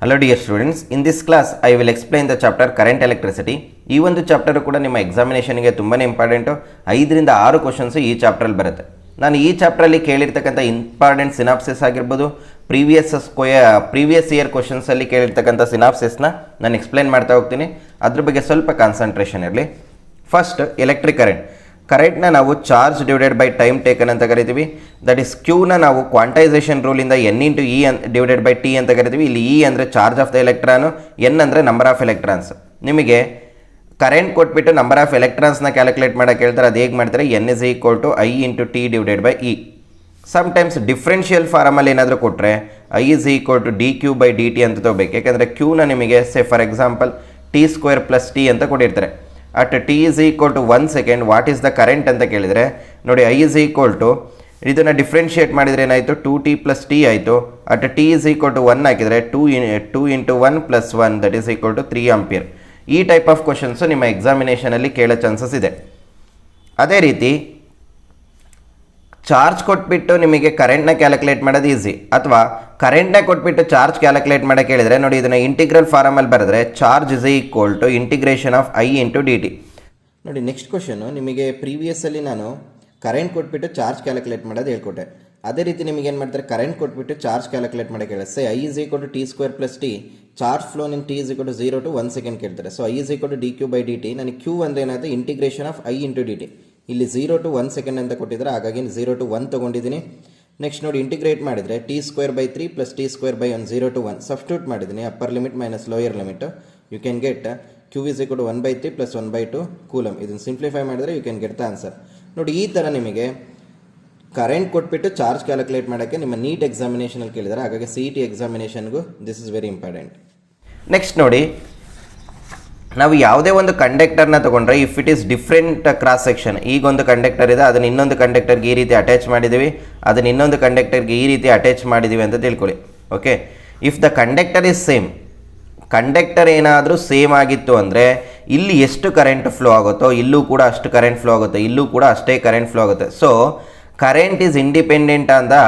Hello dear students, in this class I will explain the chapter current electricity. ಈ ಒಂದು chapter ಕೂಡ ನಿಮ್ಮ ಎಕ್ಸಾಮಿನೇಷನ್ಗೆ ತುಂಬಾ ಇಂಪಾರ್ಟೆಂಟು. 5ರಿಂದ 6 ಕ್ವಶನ್ಸ್ ಈ ಚಾಪ್ಟರಲ್ಲಿ ಬರುತ್ತೆ. ನಾನು ಈ ಚಾಪ್ಟರಲ್ಲಿ ಕೇಳಿರ್ತಕ್ಕಂಥ ಇಂಪಾರ್ಟೆಂಟ್ ಸಿನಾಪ್ಸಿಸ್ ಆಗಿರ್ಬೋದು, ಪ್ರೀವಿಯಸ್ ಇಯರ್ ಕ್ವಶನ್ಸಲ್ಲಿ ಕೇಳಿರ್ತಕ್ಕಂಥ ಸಿನಾಪ್ಸಿಸ್ನ ನಾನು ಎಕ್ಸ್ಪ್ಲೇನ್ ಮಾಡ್ತಾ ಹೋಗ್ತೀನಿ. ಅದ್ರ ಬಗ್ಗೆ ಸ್ವಲ್ಪ ಕಾನ್ಸಂಟ್ರೇಷನ್ ಇರಲಿ. ಫಸ್ಟ್ ಎಲೆಕ್ಟ್ರಿಕ್ ಕರೆಂಟ್ನ ನಾವು charge divided by time taken ಅಂತ ಕರಿತೀವಿ. ದಟ್ ಈಸ್ ಕ್ಯೂನ ನಾವು ಕ್ವಾಂಟೈಸೇಷನ್ ರೂಲಿಂದ N into E divided by T ಅಂತ ಕರಿತೀವಿ. ಇಲ್ಲಿ ಇ ಅಂದರೆ charge of the electron, N ಅಂದರೆ ನಂಬರ್ ಆಫ್ ಎಲೆಕ್ಟ್ರಾನ್ಸ್. ನಿಮಗೆ ಕರೆಂಟ್ ಕೊಟ್ಬಿಟ್ಟು ನಂಬರ್ ಆಫ್ ಎಲೆಕ್ಟ್ರಾನ್ಸ್ನ ಕ್ಯಾಲ್ಕುಲೇಟ್ ಮಾಡೋಕೆ ಹೇಳ್ತಾರೆ. ಅದು ಹೇಗೆ ಮಾಡ್ತಾರೆ? N is equal to I into T divided by E. Sometimes differential ಫಾರಮಲ್ಲಿ ಏನಾದರೂ ಕೊಟ್ಟರೆ I is equal to D Q by D t ಅಂತ ತಗೋಬೇಕು. ಯಾಕೆಂದರೆ ಕ್ಯೂನ ನಿಮಗೆ for example t square plus t ಅಂತ ಕೊಟ್ಟಿರ್ತಾರೆ. At t is equal to 1 second what is the current ಅಂತ ಕೇಳಿದರೆ ನೋಡಿ, ಐ ಇಸ್ ಈಕ್ವಲ್ ಟು ಇದನ್ನು ಡಿಫ್ರೆನ್ಷಿಯೇಟ್ ಮಾಡಿದರೆ ಏನಾಯಿತು? 2t ಪ್ಲಸ್ ಟಿ ಆಯಿತು. At t is equal to 1 ಹಾಕಿದರೆ 2 into 1 plus 1 that is equal to 3 ampere. ಈ ಟೈಪ್ ಆಫ್ ಕ್ವಶನ್ಸು ನಿಮ್ಮ ಎಕ್ಸಾಮಿನೇಷನಲ್ಲಿ ಕೇಳೋ ಚಾನ್ಸಸ್ ಇದೆ. ಅದೇ ರೀತಿ ಚಾರ್ಜ್ ಕೊಟ್ಬಿಟ್ಟು ನಿಮಗೆ ಕರೆಂಟ್ನ ಕ್ಯಾಲ್ಕುಲೇಟ್ ಮಾಡೋದು ಈಸಿ, ಅಥವಾ ಕರೆಂಟ್ನ ಕೊಟ್ಬಿಟ್ಟು ಚಾರ್ಜ್ ಕ್ಯಾಲ್ಕುಲೇಟ್ ಮಾಡೋಕ್ಕೆ ಹೇಳಿದರೆ ನೋಡಿ, ಇದನ್ನು ಇಂಟಿಗ್ರಲ್ ಫಾರಮಲ್ಲಿ ಬರೆದ್ರೆ charge is equal to integration of I into D t. ನೋಡಿ ನೆಕ್ಸ್ಟ್ ಕ್ವಶನು, ನಿಮಗೆ ಪ್ರೀವಿಯಸ್ಸಲ್ಲಿ ನಾನು ಕರೆಂಟ್ ಕೊಟ್ಬಿಟ್ಟು ಚಾರ್ಜ್ ಕ್ಯಾಲ್ಕುಲೇಟ್ ಮಾಡೋದು ಹೇಳ್ಕೊಟ್ಟೆ. ಅದೇ ರೀತಿ ನಿಮಗೆ ಏನು ಮಾಡ್ತಾರೆ? ಕರೆಂಟ್ ಕೊಟ್ಬಿಟ್ಟು ಚಾರ್ಜ್ ಕ್ಯಾಲ್ಕುಲೇಟ್ ಮಾಡೋಕ್ಕೆ ಹೇಳಿ. Say I is equal to T square plus T, charge flown in T is equal to 0 to 1 second ಕೇಳ್ತಾರೆ. So I is equal to D Q by D T. ನನಗೆ Q ಅಂದರೆ ಏನಾಗುತ್ತೆ? Integration of I into D T. ಇಲ್ಲಿ 0 to 1 second ಅಂತ ಕೊಟ್ಟಿದ್ದಾರೆ, ಹಾಗಾಗಿ 0 to 1 ತೊಗೊಂಡಿದ್ದೀನಿ. Next ನೋಡಿ, ಇಂಟಿಗ್ರೇಟ್ ಮಾಡಿದರೆ T square by 3 plus T square by 1 0 to 1 substitute ಮಾಡಿದ್ದೀನಿ. Upper limit minus lower limit. You can get Q is equal to 1/3 plus 1/2 coulomb. ಇದನ್ನು simplify ಮಾಡಿದರೆ you can get the answer. ನೋಡಿ, ಈ ಥರ ನಿಮಗೆ current ಕೊಟ್ಬಿಟ್ಟು charge calculate ಮಾಡೋಕ್ಕೆ ನಿಮ್ಮ ನೀಟ್ ಎಕ್ಸಾಮಿನೇಷನಲ್ಲಿ ಕೇಳಿದ್ದಾರೆ. ಹಾಗಾಗಿ ಸಿ ಇ ಟಿ ಎಕ್ಸಾಮಿನೇಷನ್ಗೂ this is very important. Next ನೋಡಿ, ನಾವು ಯಾವುದೇ ಒಂದು ಕಂಡಕ್ಟರ್ನ ತೊಗೊಂಡ್ರೆ if it is different cross section, ಈಗ ಒಂದು ಕಂಡಕ್ಟರ್ ಇದೆ, ಅದನ್ನು ಇನ್ನೊಂದು ಕಂಡಕ್ಟರ್ಗೆ ಈ ರೀತಿ ಅಟ್ಯಾಚ್ ಮಾಡಿದ್ದೀವಿ, ಅದನ್ನು ಇನ್ನೊಂದು ಕಂಡಕ್ಟರ್ಗೆ ಈ ರೀತಿ ಅಟ್ಯಾಚ್ ಮಾಡಿದ್ದೀವಿ ಅಂತ ತಿಳ್ಕೊಳ್ಳಿ. Okay, if the conductor is same, conductor ಏನಾದರೂ ಸೇಮ್ ಆಗಿತ್ತು ಅಂದರೆ ಇಲ್ಲಿ ಎಷ್ಟು ಕರೆಂಟ್ ಫ್ಲೋ ಆಗುತ್ತೋ ಇಲ್ಲೂ ಕೂಡ ಅಷ್ಟು ಕರೆಂಟ್ ಫ್ಲೋ ಆಗುತ್ತೆ, ಇಲ್ಲೂ ಕೂಡ ಅಷ್ಟೇ ಕರೆಂಟ್ ಫ್ಲೋ ಆಗುತ್ತೆ. So current is independent on the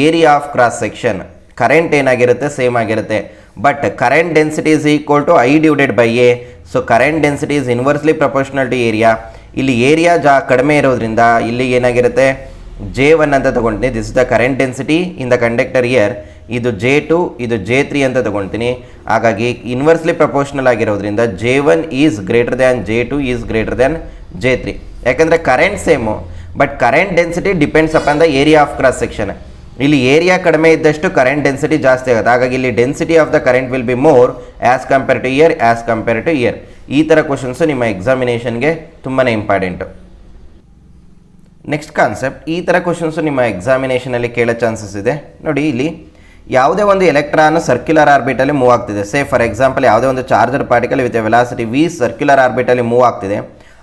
area of cross section. Current ಏನಾಗಿರುತ್ತೆ? ಸೇಮ್ ಆಗಿರುತ್ತೆ. But current density is equal to I divided by A. So current density is inversely proportional to area. ಇಲ್ಲಿ area ಕಡಿಮೆ ಇರೋದ್ರಿಂದ ಇಲ್ಲಿ ಏನಾಗಿರುತ್ತೆ? J1 ಅಂತ ತೊಗೊಳ್ತೀನಿ. This is the current density in the conductor here. ಇದು J2, ಇದು J3 ಅಂತ ತೊಗೊಳ್ತೀನಿ. ಹಾಗಾಗಿ ಇನ್ವರ್ಸ್ಲಿ ಪ್ರಪೋರ್ಷನಲ್ ಆಗಿರೋದ್ರಿಂದ J1 is greater than J2 is greater than J3. ಯಾಕಂದರೆ current same, but current density depends upon the area of cross section. ಇಲ್ಲಿ area ಕಡಿಮೆ ಇದ್ದಷ್ಟು ಕರೆಂಟ್ ಡೆನ್ಸಿಟಿ ಜಾಸ್ತಿ ಆಗುತ್ತೆ. ಹಾಗಾಗಿ ಇಲ್ಲಿ density of the current will be more as compare to here, as compare to here. ಈ ಥರ ಕ್ವಶನ್ಸು ನಿಮ್ಮ ಎಕ್ಸಾಮಿನೇಷನ್ಗೆ ತುಂಬಾ ಇಂಪಾರ್ಟೆಂಟು. ನೆಕ್ಸ್ಟ್ ಕಾನ್ಸೆಪ್ಟ್, ಈ ಥರ ಕ್ವಶನ್ಸು ನಿಮ್ಮ ಎಕ್ಸಾಮಿನೇಷನಲ್ಲಿ ಕೇಳೋ ಚಾನ್ಸಸ್ ಇದೆ. ನೋಡಿ, ಇಲ್ಲಿ ಯಾವುದೇ ಒಂದು ಎಲೆಕ್ಟ್ರಾನ್ ಸರ್ಕ್ಯುಲರ್ ಆರ್ಬಿಟಲ್ಲಿ ಮೂವ್ ಆಗ್ತಿದೆ. ಸೇ ಫಾರ್ ಎಕ್ಸಾಂಪಲ್ ಯಾವುದೇ ಒಂದು charger particle with velocity v circular ಆರ್ಬಿಟಲ್ಲಿ ಮೂವ್ ಆಗ್ತಿದೆ.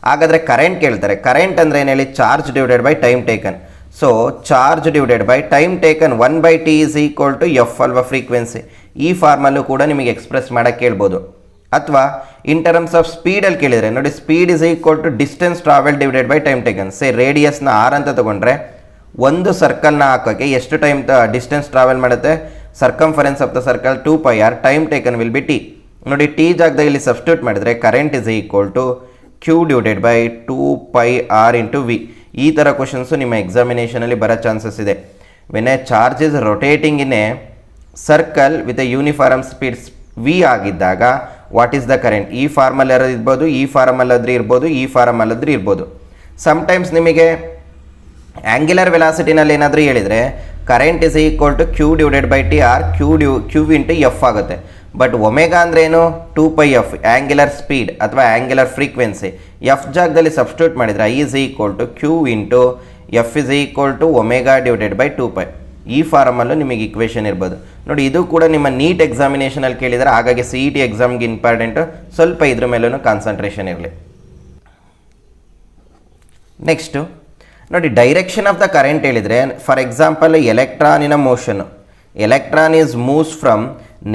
ಹಾಗಾದರೆ ಕರೆಂಟ್ ಕೇಳ್ತಾರೆ. ಕರೆಂಟ್ ಅಂದರೆ ಏನು ಹೇಳಿ? Charge divided by time taken. So charge divided by time taken 1/t is equal to F ಅಲ್ವಾ, ಫ್ರೀಕ್ವೆನ್ಸಿ. ಈ ಫಾರ್ಮಲ್ಲೂ ಕೂಡ ನಿಮಗೆ ಎಕ್ಸ್ಪ್ರೆಸ್ ಮಾಡೋಕ್ಕೆ ಕೇಳ್ಬೋದು. ಅಥವಾ ಇನ್ ಟರ್ಮ್ಸ್ ಆಫ್ ಸ್ಪೀಡಲ್ಲಿ ಕೇಳಿದರೆ ನೋಡಿ, speed is equal to distance travel divided by time taken. Say ರೇಡಿಯಸ್ನ ಆರ್ ಅಂತ ತೊಗೊಂಡ್ರೆ ಒಂದು ಸರ್ಕಲ್ನ ಹಾಕೋಕ್ಕೆ ಎಷ್ಟು ಟೈಮ್ ಡಿಸ್ಟೆನ್ಸ್ ಟ್ರಾವೆಲ್ ಮಾಡುತ್ತೆ? Circumference of the circle 2πr, time taken will be T. ನೋಡಿ, ಟಿ ಜಾಗದಾಗ ಇಲ್ಲಿ ಸಬ್ಸ್ಟಿಟ್ಯೂಟ್ ಮಾಡಿದರೆ current is equal to Q divided by 2πr into V. ಈ ಥರ ಕ್ವಶನ್ಸು ನಿಮ್ಮ ಎಕ್ಸಾಮಿನೇಷನಲ್ಲಿ ಬರೋ ಚಾನ್ಸಸ್ ಇದೆ. When a charge is rotating in a circle with A uniform speeds V ಆಗಿದ್ದಾಗ ವಾಟ್ ಈಸ್ ದ ಕರೆಂಟ್? ಈ ಫಾರ್ಮಲ್ ಇರ್ಬೋದು, ಈ ಫಾರ್ಮಲ್ಲಾದ್ರೂ ಇರ್ಬೋದು, ಈ ಫಾರ್ಮಲ್ಲಾದ್ರೂ ಇರ್ಬೋದು. ಸಮ್ಟೈಮ್ಸ್ ನಿಮಗೆ ಆ್ಯಂಗ್ಯುಲರ್ ವೆಲಾಸಿಟಿನಲ್ಲಿ ಏನಾದರೂ ಹೇಳಿದರೆ current is equal to Q divided by T or, Q into F ಆಗುತ್ತೆ. ಬಟ್ ಒಮೆಗಾ ಅಂದರೆ ಏನು? 2πf ಆ್ಯಂಗ್ಯುಲರ್ ಸ್ಪೀಡ್ ಅಥವಾ ಆ್ಯಂಗ್ಯುಲರ್ ಫ್ರೀಕ್ವೆನ್ಸಿ. ಎಫ್ ಜಾಗದಲ್ಲಿ ಸಬ್ಸ್ಟಿಟ್ಯೂಟ್ ಮಾಡಿದರೆ I is equal to Q into F is equal to omega divided by 2π. ಈ ಫಾರಮಲ್ಲೂ ನಿಮಗೆ equation ಇರ್ಬೋದು. ನೋಡಿ, ಇದು ಕೂಡ ನಿಮ್ಮ ನೀಟ್ ಎಕ್ಸಾಮಿನೇಷನಲ್ಲಿ ಕೇಳಿದರೆ, ಹಾಗಾಗಿ ಸಿ ಇ ಟಿ ಎಕ್ಸಾಮ್ಗೆ ಇಂಪಾರ್ಟೆಂಟು. ಸ್ವಲ್ಪ ಇದ್ರ ಮೇಲೂ ಕಾನ್ಸಂಟ್ರೇಷನ್ ಇರಲಿ. ನೆಕ್ಸ್ಟು ನೋಡಿ, ಡೈರೆಕ್ಷನ್ ಆಫ್ ದ ಕರೆಂಟ್ ಹೇಳಿದರೆ ಫಾರ್ ಎಕ್ಸಾಂಪಲ್ ಎಲೆಕ್ಟ್ರಾನಿನ motion. Electron is moves from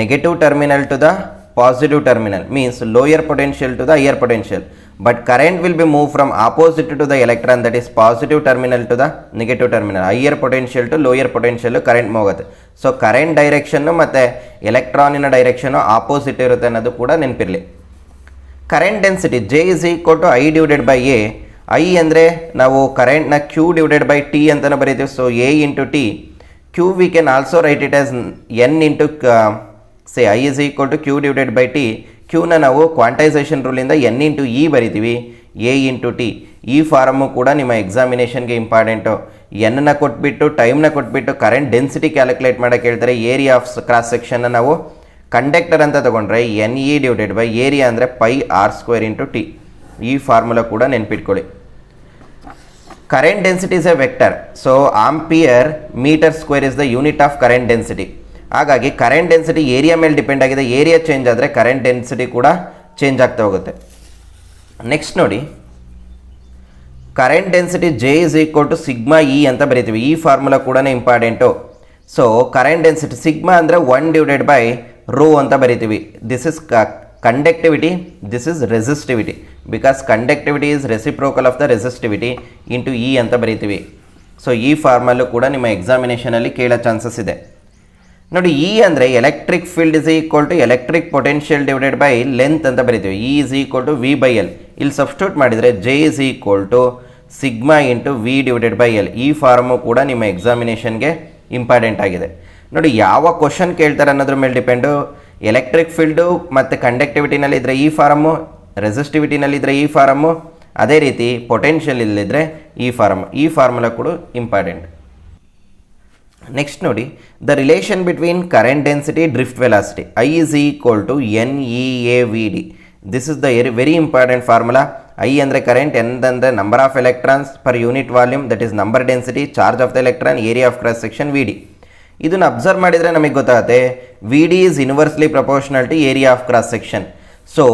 negative terminal to the positive terminal, means lower potential to the higher potential, but current will be moved from opposite to the electron, that is positive terminal to the negative terminal, higher potential to lower potential current ಹೋಗುತ್ತೆ. So current direction ಮತ್ತು ಎಲೆಕ್ಟ್ರಾನಿನ direction opposite ಇರುತ್ತೆ ಅನ್ನೋದು ಕೂಡ ನೆನಪಿರಲಿ. Current density J is equal to I divided by A. I ಅಂದರೆ ನಾವು ಕರೆಂಟ್ನ ಕ್ಯೂ ಡಿವೈಡೆಡ್ ಬೈ ಟಿ ಅಂತಲೂ ಬರೀತೀವಿ. So A into T. Q we can also write it as N into say I is equal to Q divided by T. ಕ್ಯೂನ ನಾವು quantization ರೂಲಿಂದ N into E ಬರಿತೀವಿ, A into T. ಈ form ಕೂಡ ನಿಮ್ಮ ಎಕ್ಸಾಮಿನೇಷನ್ಗೆ important. ಎನ್ನ ಕೊಟ್ಬಿಟ್ಟು ಟೈಮ್ನ ಕೊಟ್ಬಿಟ್ಟು ಕರೆಂಟ್ ಡೆನ್ಸಿಟಿ ಕ್ಯಾಲ್ಕುಲೇಟ್ ಮಾಡೋಕ್ಕೆ ಹೇಳ್ತಾರೆ. ಏರಿಯಾ ಆಫ್ ಕ್ರಾಸ್ ಸೆಕ್ಷನ್ನ ನಾವು ಕಂಡಕ್ಟರ್ ಅಂತ ತೊಗೊಂಡ್ರೆ N E divided by area ಅಂದರೆ pi R square into T. ಈ ಫಾರ್ಮುಲಾ ಕೂಡ ನೆನ್ಪಿಟ್ಕೊಳ್ಳಿ. Current density is a vector. So ampere metre square is the unit of current density. ಹಾಗಾಗಿ ಕರೆಂಟ್ ಡೆನ್ಸಿಟಿ ಏರಿಯಾ ಮೇಲೆ depend ಆಗಿದೆ. Area change ಆದರೆ current density ಕೂಡ change ಆಗ್ತಾ ಹೋಗುತ್ತೆ. ನೆಕ್ಸ್ಟ್ ನೋಡಿ, current density J is equal to sigma E ಅಂತ ಬರಿತೀವಿ. ಈ ಫಾರ್ಮುಲಾ ಕೂಡ important. So current density sigma ಅಂದರೆ 1 ಡಿವೈಡೆಡ್ ಬೈ ರೋ ಅಂತ ಬರಿತೀವಿ. This is conductivity, this is resistivity, because conductivity is reciprocal of the resistivity into E ಅಂತ ಬರಿತೀವಿ. So ಈ ಫಾರ್ಮಲ್ಲೂ ಕೂಡ ನಿಮ್ಮ ಎಕ್ಸಾಮಿನೇಷನಲ್ಲಿ ಕೇಳೋ ಚಾನ್ಸಸ್ ಇದೆ. ನೋಡಿ, ಇ ಅಂದರೆ electric field is equal to electric potential divided by length ಅಂತ ಬರಿತೀವಿ. E is equal to V by L. ಇಲ್ಲಿ ಸಬ್ಸ್ಟಿಟ್ಯೂಟ್ ಮಾಡಿದರೆ J is equal to sigma into V divided by L. ಈ ಫಾರ್ಮು ಕೂಡ ನಿಮ್ಮ ಎಕ್ಸಾಮಿನೇಷನ್ಗೆ ಇಂಪಾರ್ಟೆಂಟ್ ಆಗಿದೆ. ನೋಡಿ, ಯಾವ ಕ್ವಶನ್ ಕೇಳ್ತಾರೆ ಅನ್ನೋದ್ರ ಮೇಲೆ ಡಿಪೆಂಡು. ಎಲೆಕ್ಟ್ರಿಕ್ ಫೀಲ್ಡು ಮತ್ತು ಕಂಡಕ್ಟಿವಿಟಿನಲ್ಲಿದ್ದರೆ ಈ ಫಾರಮು, ರೆಸಿಸ್ಟಿವಿಟಿನಲ್ಲಿದ್ದರೆ ಈ ಫಾರಮು, ಅದೇ ರೀತಿ ಪೊಟೆನ್ಷಿಯಲ್ ಇಲ್ಲಿದ್ದರೆ ಈ ಫಾರಮು. ಈ ಫಾರ್ಮುಲಾ ಕೂಡ ಇಂಪಾರ್ಟೆಂಟ್. ನೆಕ್ಸ್ಟ್ ನೋಡಿ, the relation between current density drift velocity. I is equal to N E A V D. This is the very important formula. I ಅಂದರೆ ಕರೆಂಟ್, ಎನ್ ಅಂದರೆ number of electrons per unit volume, that is number density, charge of the electron, area of cross section V D. ಇದನ್ನು observe ಮಾಡಿದರೆ ನಮಗೆ ಗೊತ್ತಾಗುತ್ತೆ V D is inversely proportional to area of cross section. So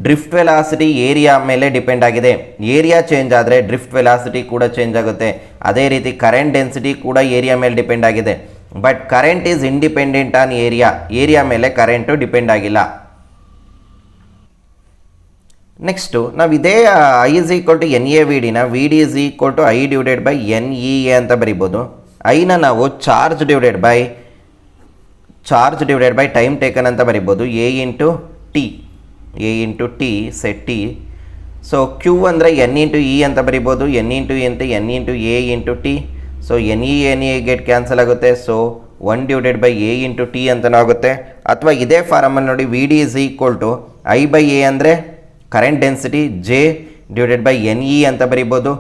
drift velocity area ಮೇಲೆ depend ಆಗಿದೆ. Area change ಆದರೆ drift velocity ಕೂಡ change ಆಗುತ್ತೆ. ಅದೇ ರೀತಿ ಕರೆಂಟ್ ಡೆನ್ಸಿಟಿ ಕೂಡ ಏರಿಯಾ ಮೇಲೆ ಡಿಪೆಂಡ್ ಆಗಿದೆ. But current is independent on area. Area ಮೇಲೆ ಕರೆಂಟು ಡಿಪೆಂಡ್ ಆಗಿಲ್ಲ. ನೆಕ್ಸ್ಟು ನಾವು ಇದೇ I is equal to N A V ಡಿನ V D is equal to I divided by N E A ಅಂತ ಬರಿಬೋದು. ಐನ ನಾವು charge divided by time taken ಅಂತ ಬರಿಬೋದು. A into T set T. So Q ಅಂದರೆ ಎನ್ ಇಂಟು ಇ ಅಂತ ಬರಿಬೋದು. N into A into T. So N E get cancel ಆಗುತ್ತೆ. So 1 divided by A into T ಅಂತಲೂ ಆಗುತ್ತೆ. ಅಥವಾ ಇದೇ ಫಾರಮಲ್ಲಿ ನೋಡಿ, V D is equal to I by A ಅಂದರೆ current density, J divided by N E ಅಂತ ಬರಿಬೋದು.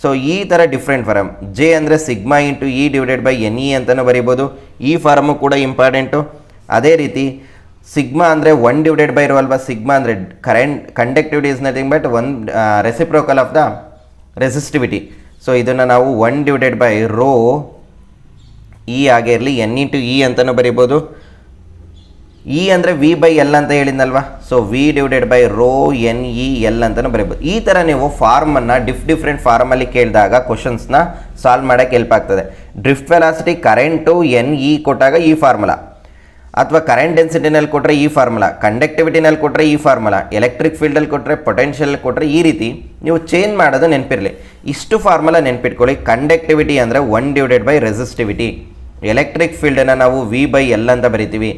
ಸೊ ಈ ಥರ ಡಿಫ್ರೆಂಟ್ ಫಾರಮ್. ಜೆ ಅಂದರೆ sigma into E divided by N E ಅಂತಲೂ ಬರಿಬೋದು. ಈ ಫಾರಮು ಕೂಡ ಇಂಪಾರ್ಟೆಂಟು. ಅದೇ ರೀತಿ ಸಿಗ್ಮಾ ಅಂದರೆ 1 ಡಿವೈಡೆಡ್ ಬೈ ರೋ ಅಲ್ವಾ. ಸಿಗ್ಮಾ ಅಂದರೆ conductivity is nothing but reciprocal of the resistivity. So ಇದನ್ನು ನಾವು 1 ಡಿವೈಡೆಡ್ ಬೈ ರೋ ಇ ಆಗೇ ಇರಲಿ, ಎನ್ ಇಂಟು ಇ ಅಂತಲೂ ಬರಿಬೋದು. ಇ ಅಂದರೆ ವಿ ಬೈ ಎಲ್ ಅಂತ ಹೇಳಿದ್ನಲ್ವಾ. So V divided by rho N E L ಅಂತಲೂ ಬರಿಬೋದು. ಈ ಥರ ನೀವು ಫಾರ್ಮನ್ನು ಡಿಫ್ರೆಂಟ್ ಫಾರ್ಮಲ್ಲಿ ಕೇಳಿದಾಗ ಕ್ವಶನ್ಸ್ನ ಸಾಲ್ವ್ ಮಾಡೋಕ್ಕೆ ಹೆಲ್ಪ್ ಆಗ್ತದೆ. Drift velocity current N E ಕೊಟ್ಟಾಗ ಈ ಫಾರ್ಮುಲಾ, ಅಥವಾ ಕರೆಂಟ್ ಡೆನ್ಸಿಟಿನಲ್ಲಿ ಕೊಟ್ಟರೆ ಈ ಫಾರ್ಮುಲಾ, ಕಂಡಕ್ಟಿವಿಟಿನಲ್ಲಿ ಕೊಟ್ಟರೆ ಈ ಫಾರ್ಮುಲಾ, ಎಲೆಕ್ಟ್ರಿಕ್ ಫೀಲ್ಡಲ್ಲಿ ಕೊಟ್ಟರೆ, ಪೊಟೆನ್ಷಿಯಲ್ ಕೊಟ್ಟರೆ, ಈ ರೀತಿ ನೀವು ಚೇಂಜ್ ಮಾಡೋದು ನೆನಪಿರಲಿ. ಇಷ್ಟು ಫಾರ್ಮುಲಾ ನೆನ್ಪಿಟ್ಕೊಳ್ಳಿ. ಕಂಡಕ್ಟಿವಿಟಿ ಅಂದರೆ 1 ಡಿವೈಡೆಡ್ ಬೈ ರೆಸಿಸ್ಟಿವಿಟಿ. ಎಲೆಕ್ಟ್ರಿಕ್ ಫೀಲ್ಡನ್ನು ನಾವು ವಿ ಬೈ ಎಲ್ ಅಂತ ಬರಿತೀವಿ.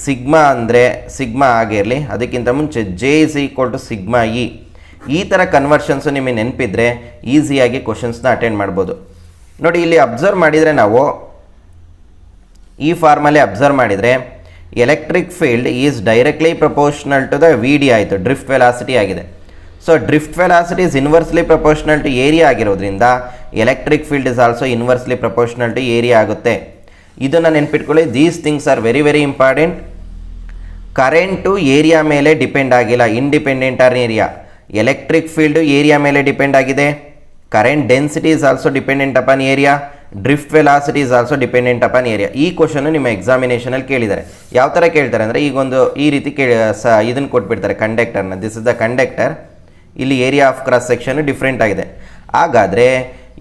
ಸಿಗ್ಮಾ ಅಂದರೆ ಸಿಗ್ಮಾ ಆಗಿರಲಿ, ಅದಕ್ಕಿಂತ ಮುಂಚೆ J is equal to sigma E. ಈ ಥರ ಕನ್ವರ್ಷನ್ಸು ನಿಮಗೆ ನೆನಪಿದ್ರೆ ಈಸಿಯಾಗಿ ಕ್ವಶನ್ಸ್ನ ಅಟೆಂಡ್ ಮಾಡ್ಬೋದು. ನೋಡಿ, ಇಲ್ಲಿ ಅಬ್ಸರ್ವ್ ಮಾಡಿದರೆ ನಾವು ಈ ಫಾರ್ಮಲ್ಲಿ ಅಬ್ಸರ್ವ್ ಮಾಡಿದರೆ electric field is directly proportional to the V D ಆಯಿತು, ಡ್ರಿಫ್ಟ್ ವೆಲಾಸಿಟಿ ಆಗಿದೆ. So drift velocity is inversely proportional to area ಆಗಿರೋದ್ರಿಂದ electric field is also inversely proportional to area ಆಗುತ್ತೆ. ಇದನ್ನು ನೆನ್ಪಿಟ್ಕೊಳ್ಳಿ. These things are very very important. Current area ಮೇಲೆ depend ಆಗಿಲ್ಲ, independent on area. Electric field area ಮೇಲೆ depend ಆಗಿದೆ. Current density is also dependent upon area. Drift velocity is also dependent upon area. ಈ question ನಿಮ್ಮ ಎಕ್ಸಾಮಿನೇಷನಲ್ಲಿ ಕೇಳಿದ್ದಾರೆ. ಯಾವ ಥರ ಕೇಳ್ತಾರೆ ಅಂದರೆ, ಈಗೊಂದು ಈ ರೀತಿ ಇದನ್ನು ಕೊಟ್ಬಿಡ್ತಾರೆ ಕಂಡಕ್ಟರ್ನ. This is the conductor. ಇಲ್ಲಿ area of cross section different ಆಗಿದೆ. ಹಾಗಾದರೆ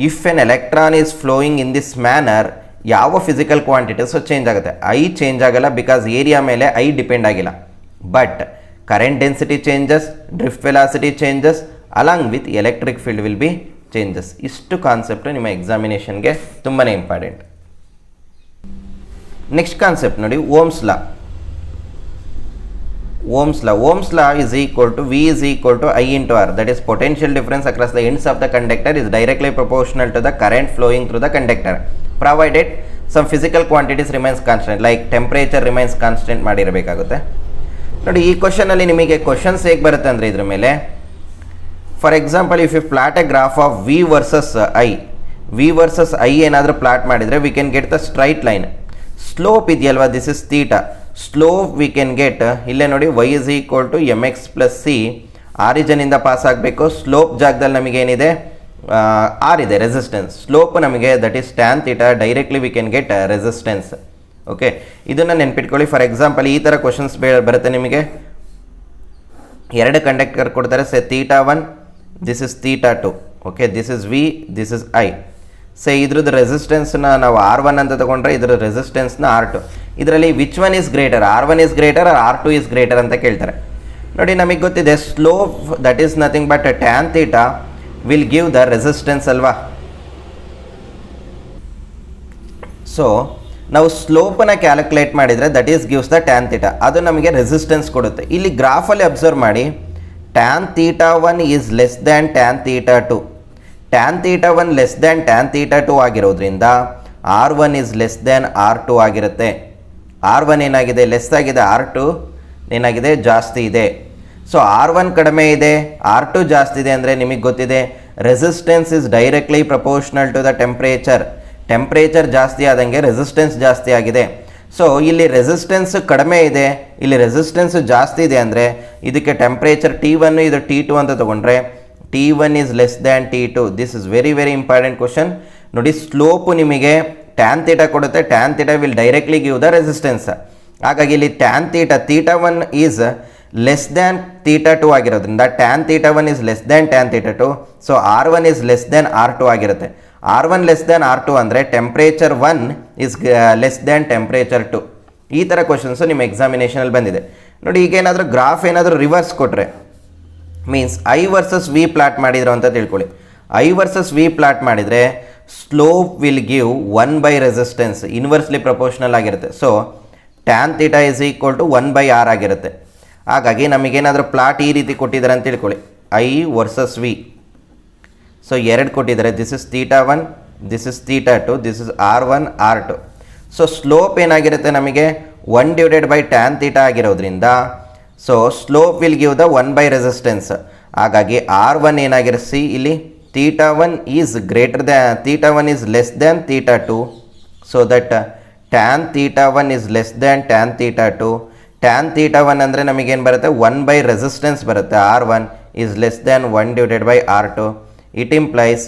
if N electron is flowing in this manner, ಯಾವ ಫಿಸಿಕಲ್ ಕ್ವಾಂಟಿಟೀಸು ಚೇಂಜ್ ಆಗುತ್ತೆ? ಐ ಚೇಂಜ್ ಆಗಲ್ಲ, ಬಿಕಾಸ್ ಏರಿಯಾ ಮೇಲೆ ಐ ಡಿಪೆಂಡ್ ಆಗಿಲ್ಲ. But current density changes, drift velocity changes along with electric field will be changes. ಇಷ್ಟು concept ನಿಮ್ಮ ಎಕ್ಸಾಮಿನೇಷನ್ಗೆ ತುಂಬಾ important. Next concept ನೋಡಿ, Ohm's law. Ohm's law is equal to V is equal to I into R. That is potential difference across the ends of the conductor is directly proportional to the current flowing through the conductor, provided some physical quantities remains constant, like temperature remains constant ಮಾಡಿರಬೇಕಾಗುತ್ತೆ. ನೋಡಿ ಈ ಕ್ವಶನಲ್ಲಿ ನಿಮಗೆ questions ಹೇಗೆ ಬರುತ್ತೆ ಅಂದರೆ ಇದ್ರ ಮೇಲೆ, for example if you plot a graph of V versus I ಏನಾದರೂ plot ಮಾಡಿದರೆ we can get the straight line. Slope ಇದೆಯಲ್ವಾ, this is theta. Slope we can get ಇಲ್ಲೇ ನೋಡಿ, y is equal to mx plus c. ಆರಿಜನಿಂದ pass ಆಗಬೇಕು. Slope ಜಾಗದಲ್ಲಿ ನಮಗೇನಿದೆ, R ಇದೆ, ರೆಸಿಸ್ಟೆನ್ಸ್. ಸ್ಲೋಪ್ ನಮಗೆ that is tan theta. Directly we can get resistance. Okay, ಇದನ್ನು ನೆನ್ಪಿಟ್ಕೊಳ್ಳಿ. ಫಾರ್ ಎಕ್ಸಾಂಪಲ್ ಈ ಥರ ಕ್ವಶನ್ಸ್ ಬರುತ್ತೆ ನಿಮಗೆ. ಎರಡು ಕಂಡಕ್ಟರ್ ಕೊಡ್ತಾರೆ, say theta 1, this is theta 2. Okay, this is V, this is I. ಇದ್ರದ್ದು ರೆಸಿಸ್ಟೆನ್ಸ್ನ ನಾವು R1 ಅಂತ ತಗೊಂಡ್ರೆ ಇದ್ರ ರೆಸಿಸ್ಟೆನ್ಸ್ನ R2. ಇದರಲ್ಲಿ which one is greater, R1 is greater R R2 is greater ಅಂತ ಕೇಳ್ತಾರೆ. ನೋಡಿ ನಮಗೆ ಗೊತ್ತಿದೆ, slope that is nothing but tan theta will give the resistance ಅಲ್ವಾ. ಸೊ ನಾವು ಸ್ಲೋಪನ್ನು ಕ್ಯಾಲ್ಕುಲೇಟ್ ಮಾಡಿದರೆ that is gives the tan theta, ಅದು ನಮಗೆ ರೆಸಿಸ್ಟೆನ್ಸ್ ಕೊಡುತ್ತೆ. ಇಲ್ಲಿ ಗ್ರಾಫಲ್ಲಿ ಅಬ್ಸರ್ವ್ ಮಾಡಿ, tan theta 1 is less than tan theta 2. Tan theta 1 less than tan theta 2 ಆಗಿರೋದ್ರಿಂದ R1 is less than R2 ಆಗಿರುತ್ತೆ. R1 ಏನಾಗಿದೆ, ಲೆಸ್ ಆಗಿದೆ, R2 ಏನಾಗಿದೆ, ಜಾಸ್ತಿ ಇದೆ. ಸೊ R1 ಕಡಿಮೆ ಇದೆ, R2 ಜಾಸ್ತಿ ಇದೆ ಅಂದರೆ ನಿಮಗೆ ಗೊತ್ತಿದೆ resistance is directly proportional to the temperature. Temperature ಜಾಸ್ತಿ ಆದಂಗೆ ರೆಸಿಸ್ಟೆನ್ಸ್ ಜಾಸ್ತಿ ಆಗಿದೆ. ಸೊ ಇಲ್ಲಿ ರೆಸಿಸ್ಟೆನ್ಸ್ ಕಡಿಮೆ ಇದೆ, ಇಲ್ಲಿ ರೆಸಿಸ್ಟೆನ್ಸ್ ಜಾಸ್ತಿ ಇದೆ ಅಂದರೆ ಇದಕ್ಕೆ ಟೆಂಪ್ರೇಚರ್ T1 ಇದು T2 ಅಂತ ತಗೊಂಡ್ರೆ T1 is less than T2. This is very very important question. ನೋಡಿ ಸ್ಲೋಪು ನಿಮಗೆ ಟ್ಯಾನ್ ಥೀಟಾ ಕೊಡುತ್ತೆ, tan theta will directly give the resistance. ಹಾಗಾಗಿ ಇಲ್ಲಿ tan theta 1 is less than theta 2 ಆಗಿರೋದ್ರಿಂದ tan theta 1 is less than tan theta 2. So R1 is less than R2 ಆಗಿರುತ್ತೆ. R1 less than R2 ಅಂದರೆ temperature 1 is less than temperature 2. ಈ ಥರ questions ನಿಮ್ಮ ಎಕ್ಸಾಮಿನೇಷನಲ್ಲಿ ಬಂದಿದೆ. ನೋಡಿ ಈಗ ಏನಾದರೂ ಗ್ರಾಫ್ ಏನಾದರೂ ರಿವರ್ಸ್ ಕೊಟ್ಟರೆ, means I versus V plot ಮಾಡಿದ್ರು ಅಂತ ತಿಳ್ಕೊಳ್ಳಿ. ಐ ವರ್ಸಸ್ ವಿ ಪ್ಲಾಟ್ ಮಾಡಿದರೆ slope will give 1 by resistance, inversely proportional ಆಗಿರುತ್ತೆ. So tan theta is equal to 1 by R ಆಗಿರುತ್ತೆ. ಹಾಗಾಗಿ ನಮಗೇನಾದರೂ ಪ್ಲಾಟ್ ಈ ರೀತಿ ಕೊಟ್ಟಿದ್ದಾರೆ ಅಂತ ತಿಳ್ಕೊಳ್ಳಿ, ಐ ವರ್ಸಸ್ ವಿ. ಸೊ ಎರಡು ಕೊಟ್ಟಿದ್ದಾರೆ, this is theta 1, this is theta 2, this is R1 R2. So slope ಏನಾಗಿರುತ್ತೆ ನಮಗೆ 1 ಡಿವೈಡೆಡ್ ಬೈ ಟ್ಯಾನ್ ಥೀಟಾ ಆಗಿರೋದ್ರಿಂದ so slope will give the 1 by resistance. ಹಾಗಾಗಿ R1 ಏನಾಗಿರುತ್ತೆ ಇಲ್ಲಿ, theta 1 is greater than, theta 1 is less than theta 2. So that tan theta 1 is less than tan theta 2. Tan theta 1 ಅಂದರೆ ನಮಗೇನು ಬರುತ್ತೆ, 1 by resistance ಬರುತ್ತೆ. R1 is less than 1 divided by R2. It implies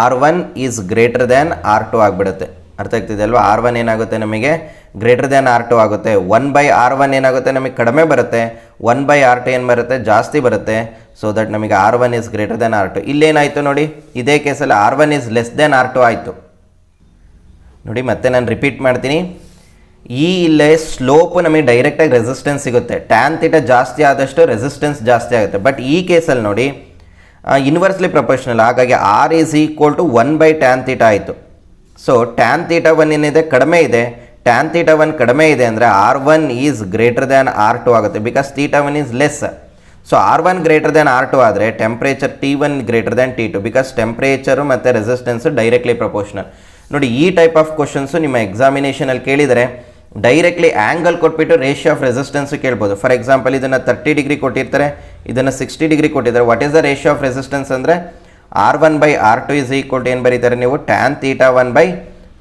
R1 is greater than R2 ಆಗಿಬಿಡುತ್ತೆ. ಅರ್ಥ ಆಗ್ತಿದೆ ಅಲ್ವಾ. R1 ಏನಾಗುತ್ತೆ ನಮಗೆ ಗ್ರೇಟರ್ ದ್ಯಾನ್ R2 ಆಗುತ್ತೆ. 1 ಬೈ R1 ಏನಾಗುತ್ತೆ ನಮಗೆ ಕಡಿಮೆ ಬರುತ್ತೆ, 1 ಬೈ R2 ಏನು ಬರುತ್ತೆ, ಜಾಸ್ತಿ ಬರುತ್ತೆ. ಸೊ ದಟ್ ನಮಗೆ R1 is greater than R2. ಇಲ್ಲೇನಾಯಿತು ನೋಡಿ, ಇದೇ ಕೇಸಲ್ಲಿ R1 is less than R2 ಆಯಿತು. ನೋಡಿ ಮತ್ತೆ ನಾನು ರಿಪೀಟ್ ಮಾಡ್ತೀನಿ, ಇಲ್ಲೇ ಸ್ಲೋಪು ನಮಗೆ ಡೈರೆಕ್ಟಾಗಿ ರೆಸಿಸ್ಟೆನ್ಸ್ ಸಿಗುತ್ತೆ. ಟ್ಯಾನ್ ಥೀಟಾ ಜಾಸ್ತಿ ಆದಷ್ಟು ರೆಸಿಸ್ಟೆನ್ಸ್ ಜಾಸ್ತಿ ಆಗುತ್ತೆ. ಬಟ್ ಈ ಕೇಸಲ್ಲಿ ನೋಡಿ ಇನ್ವರ್ಸ್ಲಿ ಪ್ರಪೋರ್ಷನಲ್, ಹಾಗಾಗಿ R is equal to 1 by tan theta ಆಯಿತು. ಸೊ ಟ್ಯಾನ್ ಥೀಟಾ 1 ಏನಿದೆ ಕಡಿಮೆ ಇದೆ, ಟ್ಯಾನ್ ಥೀಟಾ 1 ಕಡಿಮೆ ಇದೆ ಅಂದರೆ R1 is greater than R2 ಆಗುತ್ತೆ, because theta 1 is less. So R1 greater than R2 ಆದರೆ temperature T1 greater than T2, because temperature ಮತ್ತು ರೆಸಿಸ್ಟೆನ್ಸು ಡೈರೆಕ್ಟ್ಲಿ ಪ್ರಪೋರ್ಷನಲ್. ನೋಡಿ ಈ ಟೈಪ್ ಆಫ್ ಕ್ವಶನ್ಸು ನಿಮ್ಮ ಎಕ್ಸಾಮಿನೇಷನಲ್ಲಿ ಕೇಳಿದರೆ ಡೈರೆಕ್ಟ್ಲಿ ಆ್ಯಂಗಲ್ ಕೊಟ್ಬಿಟ್ಟು ರೇಷಿಯೋ ಆಫ್ ರೆಸಿಸ್ಟೆನ್ಸ್ ಕೇಳ್ಬೋದು. For example ಇದನ್ನು 30 ಡಿಗ್ರಿ ಕೊಟ್ಟಿರ್ತಾರೆ, ಇದನ್ನು 60 ಡಿಗ್ರಿ ಕೊಟ್ಟಿದ್ದಾರೆ. What is the ratio of resistance ಅಂದರೆ R1 by R2 is equal to ಏನು ಬರೀತಾರೆ ನೀವು, tan theta 1 by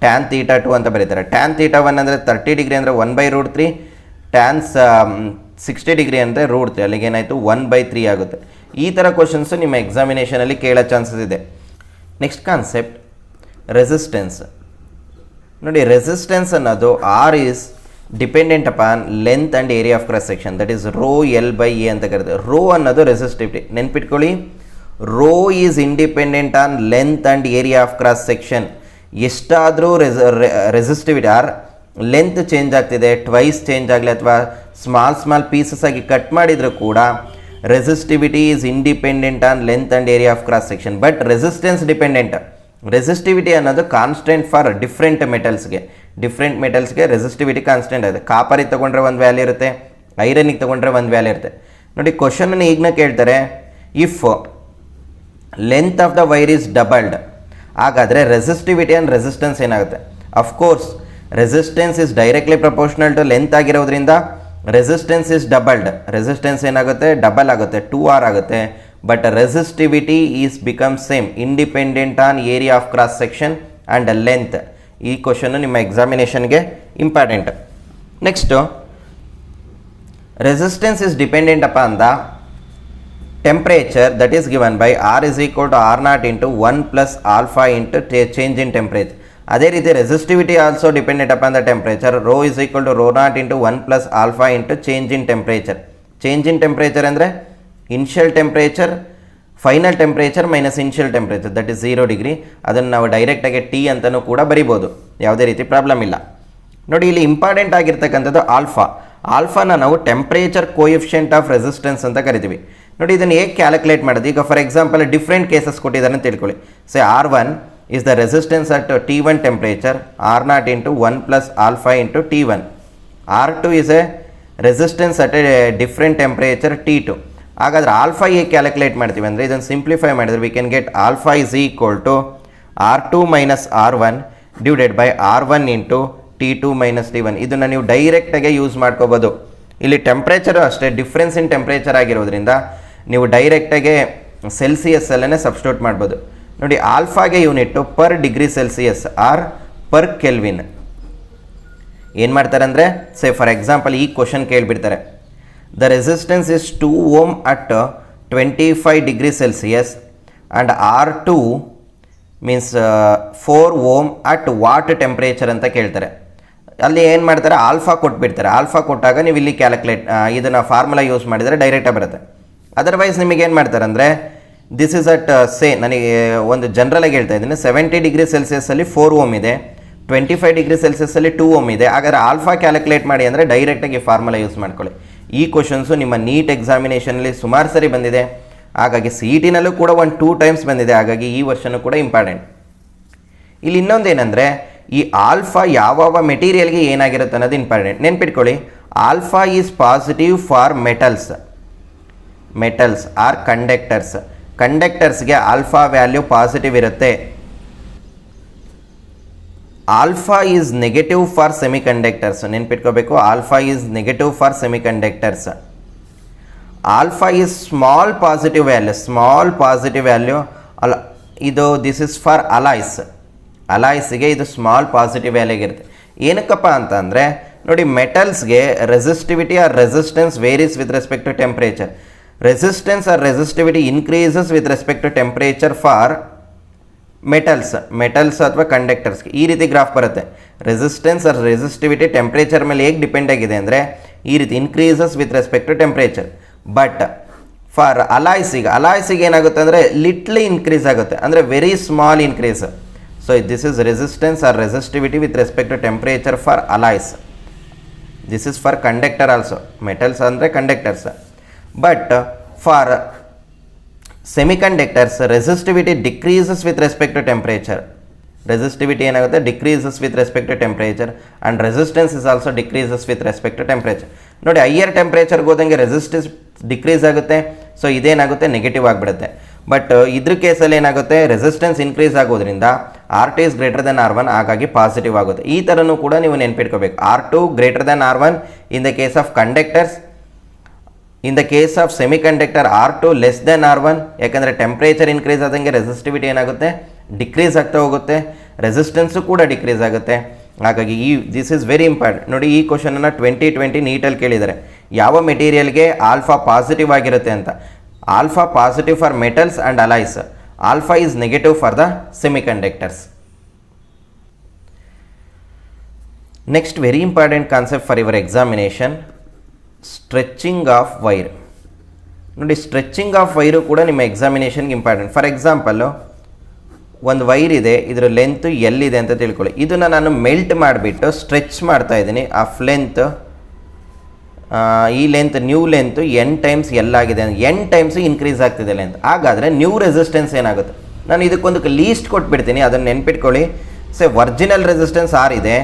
tan theta 2 ಅಂತ ಬರೀತಾರೆ. ಟ್ಯಾನ್ ಥೀಟಾ 1 ಅಂದರೆ 30 ಡಿಗ್ರಿ ಅಂದರೆ 1 ಬೈ ರೂಟ್ 3, ಟ್ಯಾನ್ 60 ಡಿಗ್ರಿ ಅಂದರೆ ರೂಟ್ 3, ಅಲ್ಲಿಗೆ ಏನಾಯಿತು 1 ಬೈ 3 ಆಗುತ್ತೆ. ಈ ಥರ ಕ್ವಶನ್ಸು ನಿಮ್ಮ ಎಕ್ಸಾಮಿನೇಷನಲ್ಲಿ ಕೇಳೋ ಚಾನ್ಸಸ್ ಇದೆ. Next concept resistance. ನೋಡಿ ರೆಸಿಸ್ಟೆನ್ಸ್ ಅನ್ನೋದು R is dependent upon length and area of cross section, that is rho L by A ಅಂತ ಕರೀತಾರೆ. ರೋ ಅನ್ನೋದು ರೆಸಿಸ್ಟಿವಿಟಿ, ನೆನ್ಪಿಟ್ಕೊಳ್ಳಿ. Rho is independent on length and area of cross section. ಎಷ್ಟಾದರೂ resistivity or length change ಆಗ್ತಿದೆ, twice change ಆಗಲಿ ಅಥವಾ small pieces ಆಗಿ cut ಮಾಡಿದರೂ ಕೂಡ resistivity is independent on length and area of cross section. But resistance dependent. Resistivity ಅನ್ನೋದು constant for different ಮೆಟಲ್ಸ್ಗೆ resistivity constant ಇದೆ. ಕಾಪರಿಗೆ ತೊಗೊಂಡ್ರೆ ಒಂದು ವ್ಯಾಲ್ಯೂ ಇರುತ್ತೆ, ಐರನಿಗೆ ತೊಗೊಂಡ್ರೆ ಒಂದು ವ್ಯಾಲ್ಯೂ ಇರುತ್ತೆ. ನೋಡಿ ಕ್ವಶನನ್ನು ಈಗನ ಕೇಳ್ತಾರೆ, if length of the wire is doubled, ಹಾಗಾದರೆ ರೆಸಿಸ್ಟಿವಿಟಿ ಆ್ಯಂಡ್ ರೆಸಿಸ್ಟೆನ್ಸ್ ಏನಾಗುತ್ತೆ? Of course resistance is directly proportional to length ಆಗಿರೋದ್ರಿಂದ ರೆಸಿಸ್ಟೆನ್ಸ್ ಇಸ್ ಡಬಲ್ಡ್. ರೆಸಿಸ್ಟೆನ್ಸ್ ಏನಾಗುತ್ತೆ? ಡಬಲ್ ಆಗುತ್ತೆ, 2R ಆಗುತ್ತೆ. But resistivity is become same, independent on area of cross section and length. ಈ question ನಿಮ್ಮ ಎಕ್ಸಾಮಿನೇಷನ್ಗೆ important. Next, resistance is dependent upon the temperature that is given by R is equal to R0 into 1 plus alpha into change in temperature. ಅದೇ ರೀತಿ resistivity also dependent upon the temperature. Rho is equal to rho naught into 1 plus alpha into change in temperature. Change in temperature ಅಂದರೆ initial temperature final temperature minus initial temperature, that is 0 degree. ಅದನ್ನು ನಾವು ಡೈರೆಕ್ಟಾಗಿ T ಅಂತಲೂ ಕೂಡ ಬರಿಬೋದು, ಯಾವುದೇ ರೀತಿ problem ಇಲ್ಲ. ನೋಡಿ ಇಲ್ಲಿ ಇಂಪಾರ್ಟೆಂಟ್ ಆಗಿರ್ತಕ್ಕಂಥದ್ದು ಆಲ್ಫಾ. ಆಲ್ಫಾನ ನಾವು ಟೆಂಪ್ರೇಚರ್ ಕೋಎಫಿಷಿಯಂಟ್ ಆಫ್ ರೆಸಿಸ್ಟೆನ್ಸ್ ಅಂತ ಕರಿತೀವಿ. ನೋಡಿ ಇದನ್ನು ಹೇಗೆ ಕ್ಯಾಲ್ಕುಲೇಟ್ ಮಾಡೋದು? ಈಗ ಫಾರ್ ಎಕ್ಸಾಂಪಲ್ ಡಿಫ್ರೆಂಟ್ ಕೇಸಸ್ ಕೊಟ್ಟಿದ್ದಾರೆ ಅಂತ ತಿಳ್ಕೊಳ್ಳಿ. ಸೇ R1 is the resistance at T1 temperature, R0 into 1 plus alpha into T1. R2 is a resistance at a different temperature T2. ಹಾಗಾದರೆ ಆಲ್ಫಾ ಹೇಗೆ ಕ್ಯಾಲ್ಕುಲೇಟ್ ಮಾಡ್ತೀವಿ ಅಂದರೆ ಇದನ್ನು ಸಿಂಪ್ಲಿಫೈ ಮಾಡಿದರೆ we can get alpha is equal to R2 minus R1 divided by R1 into T2 minus T1. ಇದನ್ನು ನೀವು ಡೈರೆಕ್ಟಾಗೆ use ಮಾಡ್ಕೋಬೋದು. ಇಲ್ಲಿ ಟೆಂಪ್ರೇಚರು ಅಷ್ಟೇ, ಡಿಫ್ರೆನ್ಸ್ ಇನ್ ಟೆಂಪ್ರೇಚರ್ ಆಗಿರೋದ್ರಿಂದ ನೀವು ಡೈರೆಕ್ಟಾಗೆ ಸೆಲ್ಸಿಯಸ್ಸಲ್ಲೇ ಸಬ್ಸ್ಟಿಟ್ಯೂಟ್ ಮಾಡ್ಬೋದು. ನೋಡಿ ಆಲ್ಫಾಗೆ unit per degree Celsius or per kelvin. ಏನು ಮಾಡ್ತಾರೆ ಅಂದರೆ, ಸೇ ಫಾರ್ ಎಕ್ಸಾಂಪಲ್ ಈ ಕ್ವಶನ್ ಕೇಳಿಬಿಡ್ತಾರೆ, the resistance is 2 ohm at 25 degree Celsius and R2 means 4 ohm at what temperature ಅಂತ ಕೇಳ್ತಾರೆ. ಅಲ್ಲಿ ಏನು ಮಾಡ್ತಾರೆ, ಆಲ್ಫಾ ಕೊಟ್ಬಿಡ್ತಾರೆ. ಆಲ್ಫಾ ಕೊಟ್ಟಾಗ ನೀವು ಇಲ್ಲಿ ಇದನ್ನು ಫಾರ್ಮುಲಾ ಯೂಸ್ ಮಾಡಿದರೆ ಡೈರೆಕ್ಟಾಗಿ ಬರುತ್ತೆ. ಅದರ್ವೈಸ್ ನಿಮಗೆ ಏನು ಮಾಡ್ತಾರೆ ಅಂದರೆ, ದಿಸ್ ಇಸ್ ಅಟ್ ನನಗೆ ಒಂದು ಜನರಲಾಗಿ ಹೇಳ್ತಾ ಇದ್ದೀನಿ, 70 ಡಿಗ್ರಿ ಸೆಲ್ಸಿಯಸ್ಸಲ್ಲಿ 4 ಓಮ್ ಇದೆ, 25 ಡಿಗ್ರಿ ಸೆಲ್ಸಿಯಸ್ಸಲ್ಲಿ 2 ಓಮ್ ಇದೆ. ಹಾಗಾದರೆ ಆಲ್ಫಾ ಕ್ಯಾಲ್ಕುಲೇಟ್ ಮಾಡಿ ಅಂದರೆ ಡೈರೆಕ್ಟಾಗಿ ಫಾರ್ಮುಲಾ ಯೂಸ್ ಮಾಡ್ಕೊಳ್ಳಿ. ಈ ಕ್ವಶನ್ಸು ನಿಮ್ಮ ನೀಟ್ ಎಕ್ಸಾಮಿನೇಷನಲ್ಲಿ ಸುಮಾರು ಸರಿ ಬಂದಿದೆ, ಹಾಗಾಗಿ CET ನಲ್ಲೂ ಕೂಡ 1-2 ಟೈಮ್ಸ್ ಬಂದಿದೆ. ಹಾಗಾಗಿ ಈ ವರ್ಷನೂ ಕೂಡ ಇಂಪಾರ್ಟೆಂಟ್. ಇಲ್ಲಿ ಇನ್ನೊಂದೇನೆಂದರೆ, ಈ ಆಲ್ಫಾ ಯಾವ ಮೆಟೀರಿಯಲ್ಗೆ ಏನಾಗಿರುತ್ತೆ ಅನ್ನೋದು ಇಂಪಾರ್ಟೆಂಟ್. ನೆನ್ಪಿಟ್ಕೊಳ್ಳಿ, alpha is positive for metals or conductors. ಕಂಡಕ್ಟರ್ಸ್ಗೆ ಆಲ್ಫಾ ವ್ಯಾಲ್ಯೂ ಪಾಸಿಟಿವ್ ಇರುತ್ತೆ. Alpha is negative for semiconductors. ನೆನ್ಪಿಟ್ಕೋಬೇಕು, alpha is negative for semiconductors. Alpha is small positive value ಅಲ್ಲ, ಇದು ದಿಸ್ ಇಸ್ ಫಾರ್ ಅಲಾಯ್ಸ್ಗೆ ಇದು ಸ್ಮಾಲ್ ಪಾಸಿಟಿವ್ ವ್ಯಾಲ್ಯೂ ಇರುತ್ತೆ. ಏನಕ್ಕಪ್ಪ ಅಂತಂದರೆ ನೋಡಿ, ಮೆಟಲ್ಸ್ಗೆ resistivity or resistance varies with respect to temperature. Resistance or resistivity increases with respect to temperature for metals ಅಥವಾ ಕಂಡಕ್ಟರ್ಸ್ಗೆ. ಈ ರೀತಿ ಗ್ರಾಫ್ ಬರುತ್ತೆ. ರೆಸಿಸ್ಟೆನ್ಸ್ ಆರ್ ರೆಸಿಸ್ಟಿವಿಟಿ ಟೆಂಪ್ರೇಚರ್ ಮೇಲೆ ಹೇಗೆ ಡಿಪೆಂಡ್ ಆಗಿದೆ ಅಂದರೆ ಈ ರೀತಿ increases with respect to temperature. But for ಅಲಾಯ್ಸಿಗೆ ಏನಾಗುತ್ತೆ ಅಂದರೆ ಲಿಟ್ಲಿ ಇನ್ಕ್ರೀಸ್ ಆಗುತ್ತೆ, ಅಂದರೆ very small increase. So this is resistance or resistivity with respect to temperature for alloys. This is for conductor also. Metals ಅಂದರೆ conductors. But for semiconductors resistivity decreases with respect to temperature. Resistivity ಏನಾಗುತ್ತೆ, decreases with respect to temperature and resistance is also decreases with respect to temperature. ನೋಡಿ, higher ಟೆಂಪ್ರೇಚರ್ಗೆ ಹೋದಂಗೆ resistance decrease ಆಗುತ್ತೆ, so ಇದೇನಾಗುತ್ತೆ, negative ಆಗಿಬಿಡುತ್ತೆ. But ಇದ್ರ ಕೇಸಲ್ಲಿ ಏನಾಗುತ್ತೆ, resistance increase ಆಗೋದ್ರಿಂದ R2 is greater than R1, ಹಾಗಾಗಿ ಪಾಸಿಟಿವ್ ಆಗುತ್ತೆ. ಈ ಥರನೂ ಕೂಡ ನೀವು ನೆನ್ಪಿಟ್ಕೋಬೇಕು. R2 greater than R1 in the case of conductors. In the case of semiconductor R2 less than R1, ಯಾಕಂದರೆ ಟೆಂಪ್ರೇಚರ್ ಇನ್ಕ್ರೀಸ್ ಆದಂಗೆ ರೆಸಿಸ್ಟಿವಿಟಿ ಏನಾಗುತ್ತೆ, ಡಿಕ್ರೀಸ್ ಆಗ್ತಾ ಹೋಗುತ್ತೆ, ರೆಸಿಸ್ಟೆನ್ಸು ಕೂಡ ಡಿಕ್ರೀಸ್ ಆಗುತ್ತೆ. ಹಾಗಾಗಿ ದಿಸ್ ಈಸ್ ವೆರಿ ಇಂಪಾರ್ಟೆಂಟ್. ನೋಡಿ, ಈ ಕ್ವಶನನ್ನು 2020 ನೀಟಲ್ಲಿ ಕೇಳಿದ್ದಾರೆ, ಯಾವ ಮೆಟೀರಿಯಲ್ಗೆ ಆಲ್ಫಾ ಪಾಸಿಟಿವ್ ಆಗಿರುತ್ತೆ ಅಂತ. Alpha positive for metals and alloys. Alpha is negative for the semiconductors. Next very important concept for your examination, stretching of wire. ನೋಡಿ, ಸ್ಟ್ರೆಚಿಂಗ್ ಆಫ್ ವೈರು ಕೂಡ ನಿಮ್ಮ ಎಕ್ಸಾಮಿನೇಷನ್ಗೆ ಇಂಪಾರ್ಟೆಂಟ್. ಫಾರ್ ಎಕ್ಸಾಂಪಲ್ಲು ಒಂದು ವೈರ್ ಇದೆ, ಇದರ length ಎಲ್ಲಿದೆ ಅಂತ ತಿಳ್ಕೊಳ್ಳಿ. ಇದನ್ನು ನಾನು ಮೆಲ್ಟ್ ಮಾಡಿಬಿಟ್ಟು ಸ್ಟ್ರೆಚ್ ಮಾಡ್ತಾ ಇದ್ದೀನಿ. ಆಫ್ ಲೆಂತ್, ಈ length new length n times ಆಗಿದೆ, n ಟೈಮ್ಸ್ ಇನ್ಕ್ರೀಸ್ ಆಗ್ತಿದೆ ಲೆಂತ್. ಹಾಗಾದರೆ ನ್ಯೂ ರೆಸಿಸ್ಟೆನ್ಸ್ ಏನಾಗುತ್ತೆ? ನಾನು ಇದಕ್ಕೊಂದು ಲೀಸ್ಟ್ ಕೊಟ್ಬಿಡ್ತೀನಿ, ಅದನ್ನು ನೆನ್ಪಿಟ್ಕೊಳ್ಳಿ. ಒರಿಜಿನಲ್ ರೆಸಿಸ್ಟೆನ್ಸ್ R ಇದೆ,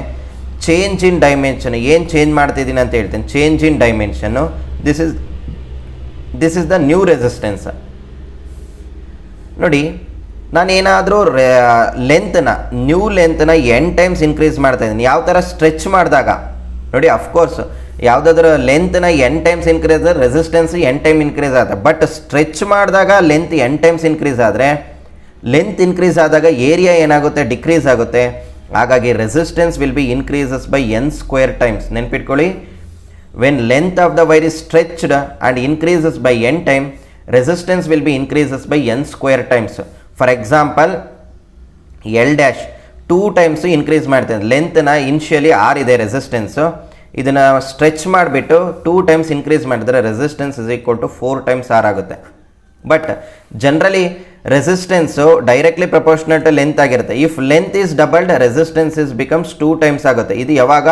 ಚೇಂಜ್ ಇನ್ ಡೈಮೆನ್ಷನ್ ಏನು ಚೇಂಜ್ ಮಾಡ್ತಿದ್ದೀನಿ ಅಂತ ಹೇಳ್ತೀನಿ, change in dimension, this is the new resistance. ನೋಡಿ, ನಾನೇನಾದರೂ ನ್ಯೂ ಲೆಂತ್ನ n ಟೈಮ್ಸ್ ಇನ್ಕ್ರೀಸ್ ಮಾಡ್ತಾ ಇದ್ದೀನಿ. ಯಾವ ಥರ ಸ್ಟ್ರೆಚ್ ಮಾಡಿದಾಗ ನೋಡಿ, ಅಫ್ಕೋರ್ಸ್ ಯಾವುದಾದ್ರೂ ಲೆಂತ್ನ n ಟೈಮ್ಸ್ ಇನ್ಕ್ರೀಸ್ ಆದರೆ ರೆಸಿಸ್ಟೆನ್ಸ್ n ಟೈಮ್ ಇನ್ಕ್ರೀಸ್ ಆಗುತ್ತೆ. ಬಟ್ ಸ್ಟ್ರೆಚ್ ಮಾಡಿದಾಗ ಲೆಂತ್ n ಟೈಮ್ಸ್ ಇನ್ಕ್ರೀಸ್ ಆದರೆ, ಲೆಂತ್ ಇನ್ಕ್ರೀಸ್ ಆದಾಗ ಏರಿಯಾ ಏನಾಗುತ್ತೆ? ಡಿಕ್ರೀಸ್ ಆಗುತ್ತೆ. ಹಾಗಾಗಿ resistance will be increases by n square times. ನೆನ್ಪಿಟ್ಕೊಳ್ಳಿ, when length of the wire is stretched and increases by n time, resistance will be increases by n square times. For example, L dash 2 times increase ಮಾಡ್ತೇನೆ. ಲೆಂತ್ನ initially R ಇದೆ resistance, ಇದನ್ನು stretch ಮಾಡಿಬಿಟ್ಟು 2 times increase ಮಾಡಿದ್ರೆ resistance is equal to 4 times R ಆಗುತ್ತೆ. But generally resistance directly proportional to length ಆಗಿರುತ್ತೆ. If length is doubled, resistance is becomes 2 times ಆಗುತ್ತೆ. ಇದು ಯಾವಾಗ?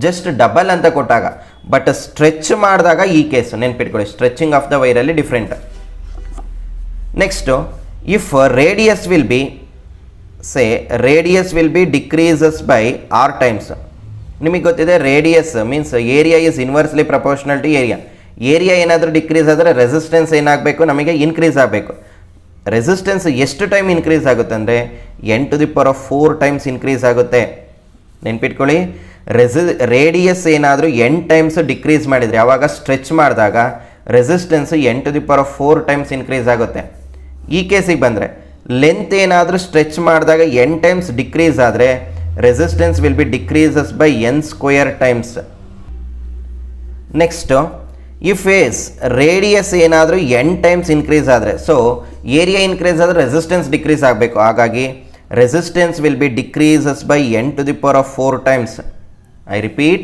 ಜಸ್ಟ್ ಡಬಲ್ ಅಂತ ಕೊಟ್ಟಾಗ. ಬಟ್ ಸ್ಟ್ರೆಚ್ ಮಾಡಿದಾಗ ಈ ಕೇಸು ನೆನ್ಪಿಟ್ಕೊಳ್ಳಿ, ಸ್ಟ್ರೆಚಿಂಗ್ ಆಫ್ ದ ವೈರಲ್ಲಿ different. Next, if radius will be decreases by R times. ನಿಮಗೆ ಗೊತ್ತಿದೆ radius means area is inversely proportional to area. Area ಏನಾದರೂ ಡಿಕ್ರೀಸ್ ಆದರೆ ರೆಸಿಸ್ಟೆನ್ಸ್ ಏನಾಗಬೇಕು? ನಮಗೆ ಇನ್ಕ್ರೀಸ್ ಆಗಬೇಕು. ರೆಸಿಸ್ಟೆನ್ಸ್ ಎಷ್ಟು ಟೈಮ್ ಇನ್ಕ್ರೀಸ್ ಆಗುತ್ತೆ ಅಂದರೆ n⁴ ಟೈಮ್ಸ್ ಇನ್ಕ್ರೀಸ್ ಆಗುತ್ತೆ. ನೆನ್ಪಿಟ್ಕೊಳ್ಳಿ, ರೇಡಿಯಸ್ ಏನಾದರೂ n ಟೈಮ್ಸ್ ಡಿಕ್ರೀಸ್ ಮಾಡಿದರೆ, ಯಾವಾಗ ಸ್ಟ್ರೆಚ್ ಮಾಡಿದಾಗ ರೆಸಿಸ್ಟೆನ್ಸ್ n⁴ ಟೈಮ್ಸ್ ಇನ್ಕ್ರೀಸ್ ಆಗುತ್ತೆ. ಈ ಕೇಸಿಗೆ ಬಂದರೆ ಲೆಂತ್ ಏನಾದರೂ ಸ್ಟ್ರೆಚ್ ಮಾಡಿದಾಗ n ಟೈಮ್ಸ್ ಡಿಕ್ರೀಸ್ ಆದರೆ resistance will be decreases by n square times. Next, if radius ಏನಾದರೂ n ಟೈಮ್ಸ್ ಇನ್ಕ್ರೀಸ್ ಆದರೆ, ಸೊ ಏರಿಯಾ ಇನ್ಕ್ರೀಸ್ ಆದರೆ ರೆಸಿಸ್ಟೆನ್ಸ್ ಡಿಕ್ರೀಸ್ ಆಗಬೇಕು. ಹಾಗಾಗಿ resistance will be decreases by n⁴ times. I repeat,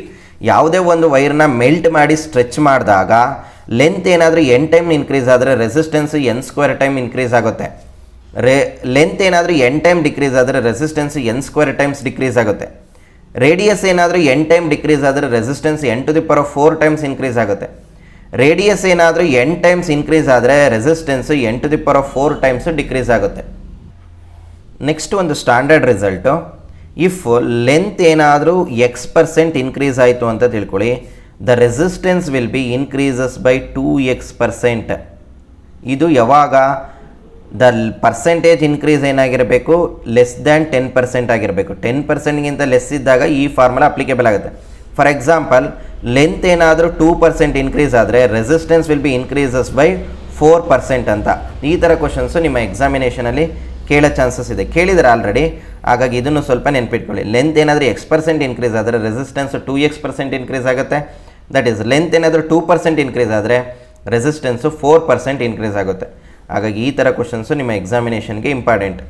ಯಾವುದೇ ಒಂದು ವೈರ್ನ melt ಮಾಡಿ stretch ಮಾಡಿದಾಗ ಲೆಂತ್ ಏನಾದರೂ n ಟೈಮ್ ಇನ್ಕ್ರೀಸ್ ಆದರೆ resistance n square time increase ಆಗುತ್ತೆ. ಲೆಂತ್ ಏನಾದರೂ n ಟೈಮ್ ಡಿಕ್ರೀಸ್ ಆದರೆ resistance n square times decrease ಆಗುತ್ತೆ. ರೇಡಿಯಸ್ ಏನಾದರೂ n ಟೈಮ್ ಡಿಕ್ರೀಸ್ ಆದರೆ ರೆಸಿಸ್ಟೆನ್ಸ್ n⁴ ಟೈಮ್ಸ್ ಇನ್ಕ್ರೀಸ್ ಆಗುತ್ತೆ. ರೇಡಿಯಸ್ ಏನಾದರೂ n ಟೈಮ್ಸ್ ಇನ್ಕ್ರೀಸ್ ಆದರೆ ರೆಸಿಸ್ಟೆನ್ಸ್ n⁴ ಟೈಮ್ಸ್ ಡಿಕ್ರೀಸ್ ಆಗುತ್ತೆ. ನೆಕ್ಸ್ಟ್ ಒಂದು ಸ್ಟ್ಯಾಂಡರ್ಡ್ ರಿಸಲ್ಟು, ಇಫ್ ಲೆಂತ್ ಏನಾದರೂ x% ಇನ್ಕ್ರೀಸ್ ಆಯಿತು ಅಂತ ತಿಳ್ಕೊಳ್ಳಿ, the resistance will be increases by 2x%. ಇದು ಯಾವಾಗ? ದ ಪರ್ಸೆಂಟೇಜ್ ಇನ್ಕ್ರೀಸ್ ಏನಾಗಿರಬೇಕು? ಲೆಸ್ ದ್ಯಾನ್ 10% ಆಗಿರಬೇಕು. 10%ಗಿಂತ ಲೆಸ್ ಇದ್ದಾಗ ಈ ಫಾರ್ಮುಲಾ ಅಪ್ಲಿಕೇಬಲ್ ಆಗುತ್ತೆ. ಫಾರ್ ಎಕ್ಸಾಂಪಲ್, ಲೆಂತ್ ಏನಾದರೂ 2% ಇನ್ಕ್ರೀಸ್ ಆದರೆ resistance will be increases by 4% ಅಂತ. ಈ ಥರ ಕ್ವಶನ್ಸು ನಿಮ್ಮ ಎಕ್ಸಾಮಿನೇಷನಲ್ಲಿ ಕೇಳೋ ಚಾನ್ಸಸ್ ಇದೆ, ಕೇಳಿದರೆ ಆಲ್ರೆಡಿ. ಹಾಗಾಗಿ ಇದನ್ನು ಸ್ವಲ್ಪ ನೆನ್ಪಿಟ್ಕೊಳ್ಳಿ. ಲೆಂತ್ ಏನಾದರೂ x% ಇನ್ಕ್ರೀಸ್ ಆದರೆ ರೆಸಿಸ್ಟೆನ್ಸ್ 2x% ಇನ್ಕ್ರೀಸ್ ಆಗುತ್ತೆ. ದಟ್ ಈಸ್ ಲೆಂತ್ ಏನಾದರೂ 2% ಇನ್ಕ್ರೀಸ್ ಆದರೆ ರೆಸಿಸ್ಟೆನ್ಸು 4% ಇನ್ಕ್ರೀಸ್ ಆಗುತ್ತೆ. ಹಾಗಾಗಿ ಈ ಥರ ಕ್ವಶನ್ಸು ನಿಮ್ಮ ಎಕ್ಸಾಮಿನೇಷನ್ಗೆ ಇಂಪಾರ್ಟೆಂಟ್.